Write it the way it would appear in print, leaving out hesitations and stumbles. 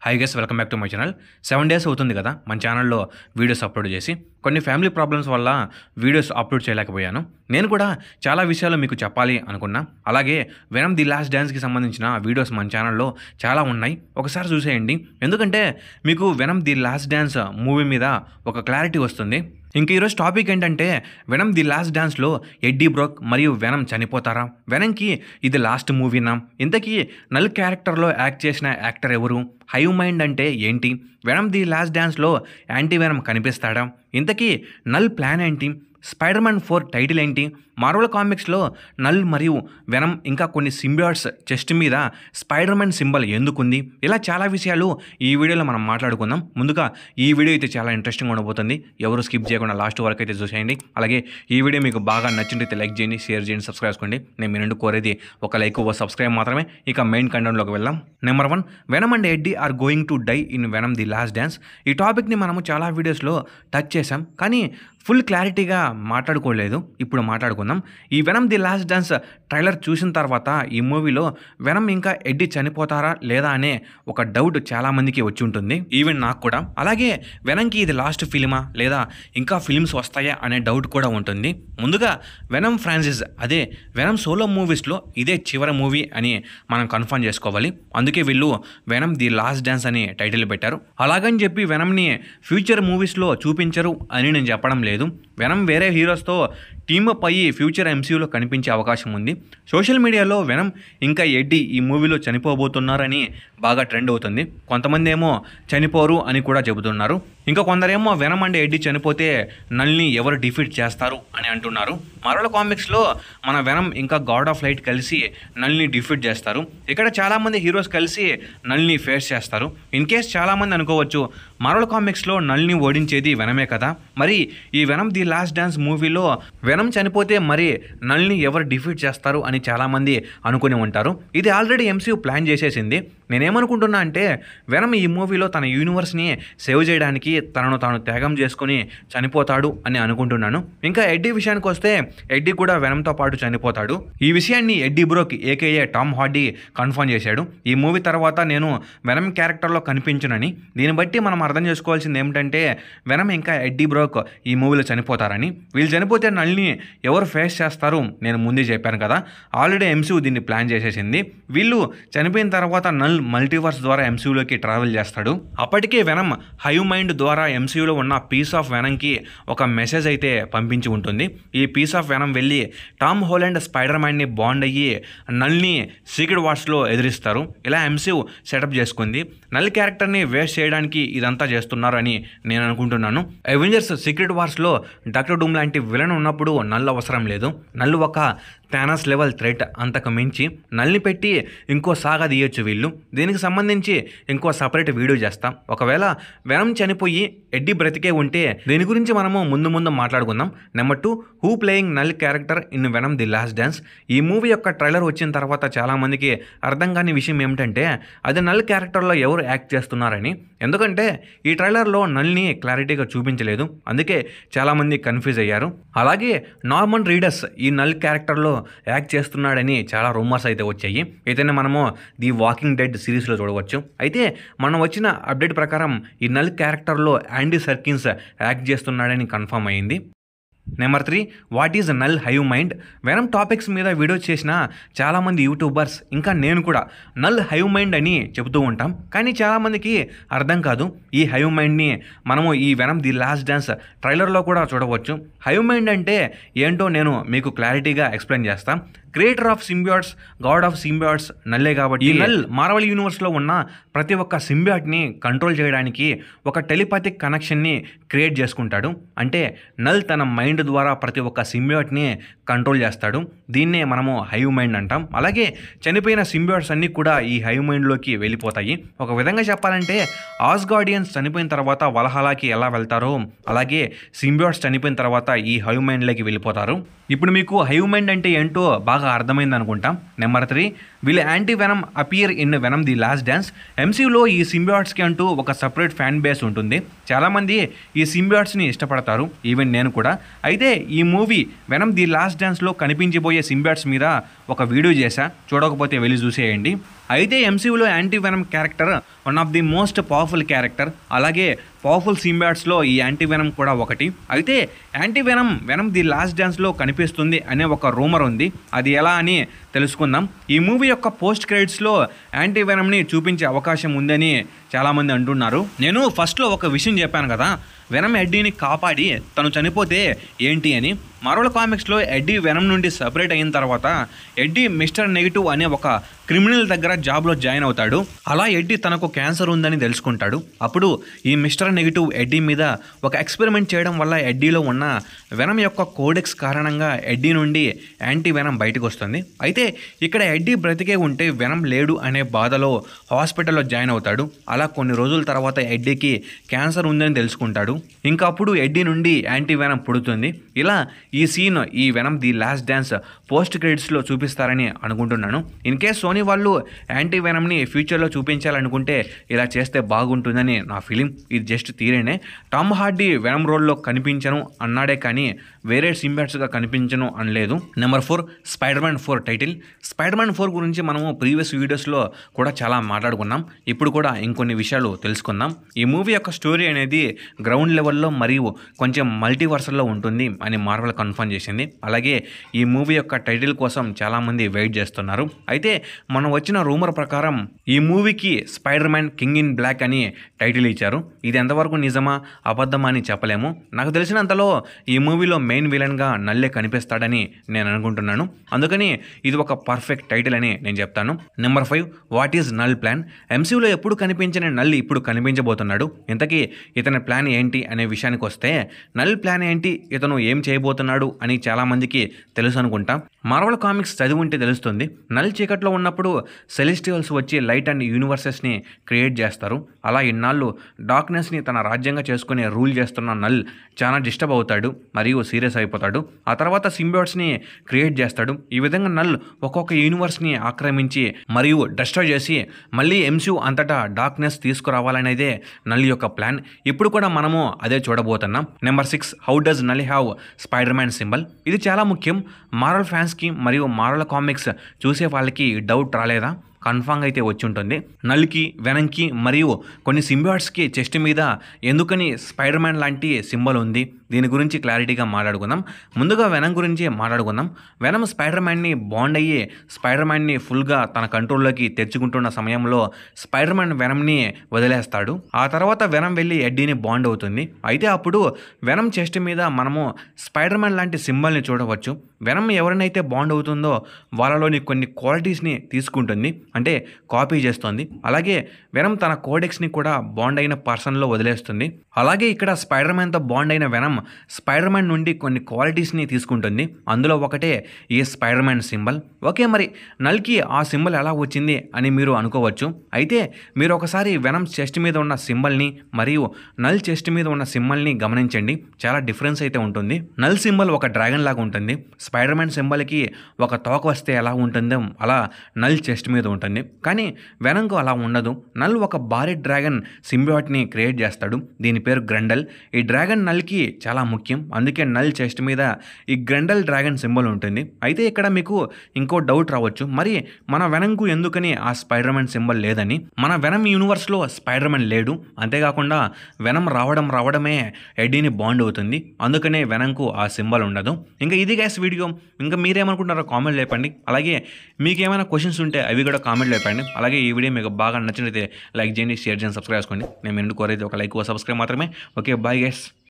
Hi guys, welcome back to my channel. 7 days అవుతుంది కదా మన ఛానల్లో వీడియోస్ అప్లోడ్ చేసి. కొన్ని ఫ్యామిలీ ప్రాబ్లమ్స్ వల్ల వీడియోస్ అప్లోడ్ చేయలేకపోయాను. నేను కూడా చాలా విషయాలు మీకు చెప్పాలి అనుకున్నా. అలాగే వెనమ్ ది లాస్ట్ డాన్స్కి సంబంధించిన వీడియోస్ మన ఛానల్లో చాలా ఉన్నాయి, ఒకసారి చూసేయండి. ఎందుకంటే మీకు Venom the last dance movie మీద ఒక క్లారిటీ వస్తుంది. ఇంక ఈరోజు టాపిక్ ఏంటంటే వెనమ్ ది లాస్ట్ డాన్స్లో ఎడ్డీ బ్రోక్ మరియు వెనమ్ చనిపోతారా? వెనమ్కి ఇది లాస్ట్ మూవీనా? ఇంతకీ నల్ క్యారెక్టర్లో యాక్ట్ చేసిన యాక్టర్ ఎవరు? హైవ్ మైండ్ అంటే ఏంటి? వెనమ్ ది లాస్ట్ డాన్స్లో యాంటీ వెనమ్ కనిపిస్తాడా? ఇంతకీ నల్ ప్లాన్ ఏంటి? స్పైడర్ మ్యాన్ 4 టైటిల్ ఏంటి? మార్వెల్ కామిక్స్లో నల్ మరియు వెనమ్ ఇంకా కొన్ని సింబియాట్స్ చెస్ట్ మీద స్పైడర్ మ్యాన్ సింబల్ ఎందుకుంది? ఇలా చాలా విషయాలు ఈ వీడియోలో మనం మాట్లాడుకుందాం. ముందుగా ఈ వీడియో అయితే చాలా ఇంట్రెస్టింగ్ ఉండబోతుంది. ఎవరు స్కిప్ చేయకుండా లాస్ట్ వరకు అయితే చూసేయండి. అలాగే ఈ వీడియో మీకు బాగా నచ్చినట్లయితే లైక్ చేయండి, షేర్ చేయండి, సబ్స్క్రైబ్ చేసుకోండి. నేను మీ నుండి కోరేది ఒక లైక్, ఒక సబ్స్క్రైబ్ మాత్రమే. ఇక మెయిన్ కంటెంట్లోకి వెళ్దాం. Number 1, Venom and Eddie are going to die in Venom the last Dance. ఈ టాపిక్ని మనము చాలా వీడియోస్లో టచ్ చేసాం, కానీ ఫుల్ క్లారిటీగా మాట్లాడుకోలేదు. ఇప్పుడు మాట్లాడుకుందాం. ఈ Venom the last dance trailer చూసిన తర్వాత ఈ మూవీలో వెనమ్ ఇంకా ఎడ్డీ చనిపోతారా లేదా అనే ఒక డౌట్ చాలామందికి వచ్చి ఉంటుంది, ఈవెన్ నాకు కూడా. అలాగే వెనమ్కి ఇది లాస్ట్ ఫిలిమా లేదా ఇంకా ఫిలిమ్స్ వస్తాయా అనే డౌట్ కూడా ఉంటుంది. ముందుగా వెనమ్ ఫ్రాన్సిస్, అదే వెనమ్ సోలో మూవీస్లో ఇదే చివరి మూవీ అని మనం కన్ఫర్మ్ చేసుకోవాలి. అందుకే వీళ్ళు వెనమ్ ది లాస్ట్ డాన్స్ అని టైటిల్ పెట్టారు. అలాగని చెప్పి వెనమ్ని ఫ్యూచర్ మూవీస్లో చూపించరు అని నేను చెప్పడం లేదు. వెనమ్ వేరే హీరోస్తో టీమప్ అయ్యి ఫ్యూచర్ ఎంసీయూలో కనిపించే అవకాశం ఉంది. సోషల్ మీడియాలో వెనమ్ ఇంకా ఎడ్డీ ఈ మూవీలో చనిపోబోతున్నారని బాగా ట్రెండ్ అవుతుంది. కొంతమంది ఏమో చనిపోరు అని కూడా చెబుతున్నారు. ఇంకా కొందరేమో వెనమ్ అండ్ ఎడ్డీ చనిపోతే నల్ని ఎవరు డిఫీట్ చేస్తారు అని అంటున్నారు. మార్వెల్ కామిక్స్లో మన వెనమ్ ఇంకా గాడ్ ఆఫ్ లైట్ కలిసి నల్ని డిఫీట్ చేస్తారు. ఇక్కడ చాలామంది హీరోస్ కలిసి నల్ని ఫేస్ చేస్తారు. ఇన్ కేస్ చాలామంది అనుకోవచ్చు, మార్వెల్ కామిక్స్లో నల్ని ఓడించేది వెనమే కదా, మరి ఈ వెనమ్ ది లాస్ట్ డాన్స్ మూవీలో వెనమ్ చనిపోతే మరి నల్ని ఎవరు డిఫీట్ చేస్తారు అని చాలామంది అనుకుని ఉంటారు. ఇది ఆల్రెడీ ఎంసీయూ ప్లాన్ చేసేసింది. నేనేమనుకుంటున్నా అంటే వెనమ్ ఈ మూవీలో తన యూనివర్స్ని సేవ్ చేయడానికి తనను తాను త్యాగం చేసుకుని చనిపోతాడు అని అనుకుంటున్నాను. ఇంకా ఎడ్డీ విషయానికి వస్తే ఎడ్డీ కూడా వెనమ్తో పాటు చనిపోతాడు. ఈ విషయాన్ని Eddie Brock AKA Tom Hardy confirm చేశాడు. ఈ మూవీ తర్వాత నేను వెనమ్ క్యారెక్టర్లో కనిపించనని. దీన్ని బట్టి మనం అర్థం చేసుకోవాల్సింది ఏమిటంటే వెనమ్ ఇంకా ఎడ్డీ బ్రోక్ ఈ మూవీలో చనిపోతారని. వీళ్ళు చనిపోతే నల్ని ఎవరు ఫేస్ చేస్తారు నేను ముందే చెప్పాను కదా. ఆల్రెడీ ఎంసీయూ దీన్ని ప్లాన్ చేసేసింది. వీళ్ళు చనిపోయిన తర్వాత నల్ మల్టీవర్స్ ద్వారా ఎంసీయూలోకి ట్రావెల్ చేస్తాడు. అప్పటికే వెనమ్ హైవ్ మైండ్ ద్వారా ఎంసీయూలో ఉన్న పీస్ ఆఫ్ వెనమ్కి ఒక మెసేజ్ అయితే పంపించి ఉంటుంది. ఈ పీస్ ఆఫ్ వెనమ్ వెళ్ళి టామ్ హోలాండ్ స్పైడర్ మ్యాన్ని బాండ్ అయ్యి నల్ని సీక్రెట్ వార్స్లో ఎదిరిస్తారు. ఇలా ఎంసీయూ సెటప్ చేసుకుంది. నల్ క్యారెక్టర్ని వేస్ట్ చేయడానికి ఇదంతా చేస్తున్నారు అని నేను అనుకుంటున్నాను. అవెంజర్స్ సీక్రెట్ వార్స్లో డాక్టర్ డూమ్ లాంటి విలన్ ఉన్నప్పుడు నల్ అవసరం లేదు. నల్ ఒక థానస్ లెవెల్ థ్రెట్. అంతకు మించి నల్ని పెట్టి ఇంకో సాగా తీయొచ్చు వీళ్ళు. దీనికి సంబంధించి ఇంకో సపరేట్ వీడియో చేస్తాం. ఒకవేళ వెనమ్ చనిపోయి ఎడ్డీ బ్రతికే ఉంటే దీని గురించి మనము ముందు మాట్లాడుకుందాం. Number 2, who playing null character in Venom the last Dance. ఈ మూవీ యొక్క ట్రైలర్ వచ్చిన తర్వాత చాలామందికి అర్థం కాని విషయం ఏమిటంటే అది నల్ క్యారెక్టర్లో ఎవరు యాక్ట్ చేస్తున్నారని. ఎందుకంటే ఈ ట్రైలర్లో నల్ని క్లారిటీగా చూపించలేదు, అందుకే చాలామంది కన్ఫ్యూజ్ అయ్యారు. అలాగే నార్మన్ రీడస్ ఈ నల్ క్యారెక్టర్లో యాక్ట్ చేస్తున్నాడని చాలా రూమర్స్ అయితే వచ్చాయి. అయితే మనము ది వాకింగ్ డెడ్ సిరీస్లో చూడవచ్చు. అయితే మనం వచ్చిన అప్డేట్ ప్రకారం ఈ నల్ క్యారెక్టర్లో యాండీ సర్కిన్స్ యాక్ట్ చేస్తున్నాడని కన్ఫర్మ్ అయింది. Number 3, what is Knull hive mind. Venom topics మీద వీడియో చేసిన చాలామంది యూట్యూబర్స్ ఇంకా నేను కూడా నల్ హైవ్ మైండ్ అని చెబుతూ ఉంటాం, కానీ చాలామందికి అర్థం కాదు. ఈ హైవ్ మైండ్ని మనము ఈ వెనమ్ ది లాస్ట్ డాన్స్ ట్రైలర్లో కూడా చూడవచ్చు. హైవ్ మైండ్ అంటే ఏంటో నేను మీకు క్లారిటీగా ఎక్స్ప్లెయిన్ చేస్తాను. క్రియేటర్ ఆఫ్ సింబియాట్స్, గాడ్ ఆఫ్ సింబియాట్స్ నల్లే కాబట్టి ఈ నల్ మార్వెల్ యూనివర్స్లో ఉన్న ప్రతి ఒక్క సింబియాట్ని కంట్రోల్ చేయడానికి ఒక టెలిపాథిక్ కనెక్షన్ని క్రియేట్ చేసుకుంటాడు. అంటే నల్ తన మైండ్ ద్వారా ప్రతి ఒక్క సింబియాట్ని కంట్రోల్ చేస్తాడు. దీన్నే మనము హైవ్ మైండ్ అంటాం. అలాగే చనిపోయిన సింబియాట్స్ అన్నీ కూడా ఈ హైవ్ మైండ్లోకి వెళ్ళిపోతాయి. ఒక విధంగా చెప్పాలంటే ఆస్గార్డియన్స్ చనిపోయిన తర్వాత వల్హల్లాకి ఎలా వెళ్తారో అలాగే సింబియాట్స్ చనిపోయిన తర్వాత ఈ హైవ్ మైండ్లోకి వెళ్ళిపోతారు. ఇప్పుడు మీకు హైవ్ మైండ్ అంటే ఏంటో బాగా అర్థమైంది అనుకుంటాం. నెంబర్ 3, వీళ్ళు anti Venom appear in Venom the last dance. ఎంసీయూలో ఈ సింబియాట్స్కి అంటూ ఒక సపరేట్ ఫ్యాన్ బేస్ ఉంటుంది. చాలామంది ఈ సింబియాట్స్ని ఇష్టపడతారు, ఈవెన్ నేను కూడా. అయితే ఈ మూవీ వెనమ్ ది లాస్ట్ డాన్స్లో కనిపించబోయే సింబియాట్స్ మీద ఒక వీడియో చేశా, చూడకపోతే వెళ్ళి చూసేయండి. అయితే ఎంసీయూలో anti Venom character one of the most powerful character. అలాగే పవర్ఫుల్ సింబియాట్స్లో ఈ యాంటీ వెనమ్ కూడా ఒకటి. అయితే యాంటీ వెనమ్ ది లాస్ట్ డాన్స్లో కనిపిస్తుంది అనే ఒక రూమర్ ఉంది. అది ఎలా అని తెలుసుకుందాం. ఈ మూవీ యొక్క పోస్ట్ క్రెడిట్స్లో యాంటీ వెనమ్ని చూపించే అవకాశం ఉందని చాలామంది అంటున్నారు. నేను ఫస్ట్లో ఒక విషయం చెప్పాను కదా, వెనమ్ ఎడ్డీని కాపాడి తను చనిపోతే ఏంటి అని. మార్వెల్ కామిక్స్లో ఎడ్డీ వెనమ్ నుండి సపరేట్ అయిన తర్వాత ఎడ్డీ మిస్టర్ నెగిటివ్ అనే ఒక క్రిమినల్ దగ్గర జాబ్లో జాయిన్ అవుతాడు. అలా ఎడ్డీ తనకు క్యాన్సర్ ఉందని తెలుసుకుంటాడు. అప్పుడు ఈ మిస్టర్ నెగిటివ్ ఎడ్డీ మీద ఒక ఎక్స్పెరిమెంట్ చేయడం వల్ల ఎడ్డీలో ఉన్న వెనమ్ యొక్క కోడెక్స్ కారణంగా ఎడ్డీ నుండి యాంటీ వెనమ్ బయటకు వస్తుంది. అయితే ఇక్కడ ఎడ్డీ బ్రతికే ఉంటే వెనమ్ లేడు అనే బాధలో హాస్పిటల్లో జాయిన్ అవుతాడు. అలా కొన్ని రోజుల తర్వాత ఎడ్డీకి క్యాన్సర్ ఉందని తెలుసుకుంటాడు. ఇంకా అప్పుడు ఎడ్డీ నుండి యాంటీ వెనమ్ పుడుతుంది. ఇలా ఈ సీన్ ఈ Venom the last dance post క్రెడిట్స్లో చూపిస్తారని అనుకుంటున్నాను. ఇన్ కేస్ సోనీ వాళ్ళు యాంటీ వెనమ్ని ఫ్యూచర్లో చూపించాలనుకుంటే ఇలా చేస్తే బాగుంటుందని నా ఫీలింగ్. ఇది జస్ట్ తీరేనే. టామ్ హార్డీ వెనమ్ రోల్లో కనిపించను అన్నాడే కానీ వేరే సింబియాట్స్గా కనిపించను అనలేదు. Number 4 spider-man 4 title. స్పైడర్-మ్యాన్ 4 గురించి మనము ప్రీవియస్ వీడియోస్లో కూడా చాలా మాట్లాడుకున్నాం. ఇప్పుడు కూడా ఇంకొన్ని విషయాలు తెలుసుకుందాం. ఈ మూవీ యొక్క స్టోరీ అనేది గ్రౌండ్ లెవెల్లో మరియు కొంచెం మల్టీవర్సల్లో ఉంటుంది అని మార్వెల్ కన్ఫర్మ్ చేసింది. అలాగే ఈ మూవీ యొక్క టైటిల్ కోసం చాలామంది వెయిట్ చేస్తున్నారు. అయితే మనం వచ్చిన రూమర్ ప్రకారం ఈ మూవీకి స్పైడర్-మ్యాన్ కింగ్ ఇన్ బ్లాక్ అని టైటిల్ ఇచ్చారు. ఇది ఎంతవరకు నిజమా అబద్ధమా అని చెప్పలేము. నాకు తెలిసినంతలో ఈ మూవీలో మెయిన్ విలన్గా నల్లే కనిపిస్తాడని నేను అనుకుంటున్నాను. అందుకని ఇది ఒక పర్ఫెక్ట్ టైటిల్ అని నేను చెప్తాను. Number 5 what is null plan. ఎంసీయూలో ఎప్పుడు కనిపించిన నల్ ఇప్పుడు కనిపించబోతున్నాడు. ఇంతకీ ఇతని ప్లాన్ ఏంటి అనే విషయానికి వస్తే, నల్ ప్లాన్ ఏంటి, ఇతను ఏం చేయబోతున్నాడు అని చాలామందికి తెలుసు అనుకుంటా. మార్వెల్ కామిక్స్ చదివి ఉంటే తెలుస్తుంది. నల్ చీకట్లో ఉన్నప్పుడు సెలెస్టియల్స్ వచ్చి లైట్ అండ్ యూనివర్సెస్ని క్రియేట్ చేస్తారు. అలా ఇన్నాళ్ళు డార్క్నెస్ని తన రాజ్యంగా చేసుకుని రూల్ చేస్తున్న నల్ చాలా డిస్టర్బ్ అవుతాడు మరియు సీరియస్ అయిపోతాడు. ఆ తర్వాత సింబియాట్స్ని క్రియేట్ చేస్తాడు. ఈ విధంగా నల్ ఒక్కొక్క యూనివర్స్ని ఆక్రమించి మరియు డిస్ట్రాయ్ చేసి మళ్ళీ ఎంసీయూ అంతటా డార్క్నెస్ తీసుకురావాలనేదే నల్ యొక్క ప్లాన్. ఇప్పుడు కూడా మనము అదే చూడబోతున్నాం. Number 6 how does null have spider-man symbol. ఇది చాలా ముఖ్యం. మార్వెల్ ఫ్యాన్స్కి మరియు మార్వెల్ కామిక్స్ చూసే వాళ్ళకి డౌట్ రాలేదా? కన్ఫామ్గా అయితే వచ్చి ఉంటుంది. నల్కి, వెనమ్కి మరియు కొన్ని సింబియాట్స్కి చెస్ట్ మీద ఎందుకని స్పైడర్-మ్యాన్ లాంటి సింబల్ ఉంది, దీని గురించి క్లారిటీగా మాట్లాడుకుందాం. ముందుగా వెనమ్ గురించి మాట్లాడుకుందాం. వెనమ్ స్పైడర్-మ్యాన్ని బాండ్ అయ్యి స్పైడర్-మ్యాన్ని ఫుల్గా తన కంట్రోల్లోకి తెచ్చుకుంటున్న సమయంలో స్పైడర్-మ్యాన్ వెనమ్ని వదిలేస్తాడు. ఆ తర్వాత వెనమ్ వెళ్ళి ఎడ్డీని బాండ్ అవుతుంది. అయితే అప్పుడు వెనమ్ చెస్ట్ మీద మనము స్పైడర్-మ్యాన్ లాంటి సింబల్ని చూడవచ్చు. వెనమ్ ఎవరినైతే బాండ్ అవుతుందో వాళ్ళలోని కొన్ని క్వాలిటీస్ని తీసుకుంటుంది, అంటే కాపీ చేస్తుంది. అలాగే వెనమ్ తన కోడెక్స్ని కూడా బాండ్ అయిన పర్సన్లో వదిలేస్తుంది. అలాగే ఇక్కడ స్పైడర్-మ్యాన్తో బాండ్ అయిన వెనమ్ స్పైడర్-మ్యాన్ నుండి కొన్ని క్వాలిటీస్ని తీసుకుంటుంది. అందులో ఒకటే ఈ స్పైడర్-మ్యాన్ సింబల్. ఓకే, మరి నల్కి ఆ సింబల్ ఎలా వచ్చింది అని మీరు అనుకోవచ్చు. అయితే మీరు ఒకసారి వెనమ్ చెస్ట్ మీద ఉన్న సింబల్ని మరియు నల్ చెస్ట్ మీద ఉన్న సింబల్ని గమనించండి. చాలా డిఫరెన్స్ అయితే ఉంటుంది. నల్ సింబల్ ఒక డ్రాగన్ లాగా ఉంటుంది. స్పైడర్-మ్యాన్ సింబల్కి ఒక తోక వస్తే ఎలా ఉంటుందో అలా నల్ చెస్ట్ మీద ఉంటుంది. కానీ వెనమ్కు అలా ఉండదు. నల్ ఒక భారీ డ్రాగన్ సింబియాట్ని క్రియేట్ చేస్తాడు. దీని పేరు గ్రండల్. ఈ డ్రాగన్ నల్కి చాలా ముఖ్యం. అందుకే నల్ చెస్ట్ మీద ఈ గ్రండల్ డ్రాగన్ సింబల్ ఉంటుంది. అయితే ఇక్కడ మీకు ఇంకో డౌట్ రావచ్చు, మరి మన వెనమ్కు ఎందుకని ఆ స్పైడర్-మ్యాన్ సింబల్ లేదని. మన వెనమ్ యూనివర్స్లో స్పైడర్-మ్యాన్ లేడు. అంతేకాకుండా వెనమ్ రావడమే ఎడ్డీని బాండ్ అవుతుంది. అందుకనే వెనమ్కు ఆ సింబల్ ఉండదు. ఇంకా ఇది గ్యాస్ వీడియో. ఇంకా మీరేమనుకుంటారో కామెంట్ లేపండి. అలాగే మీకు ఏమైనా క్వశ్చన్స్ ఉంటే అవి కూడా కామెంట్ లేపండి. అలాగే ఈ వీడియో మీకు బాగా నచ్చినట్లయితే లైక్ చేయండి, షేర్ చేయండి, సబ్స్క్రైబ్ చేసుకోండి. నేను ఎందుకు కోరేది ఒక లైక్, సబ్స్క్రైబ్ మాత్రమే. Okay, bye guys.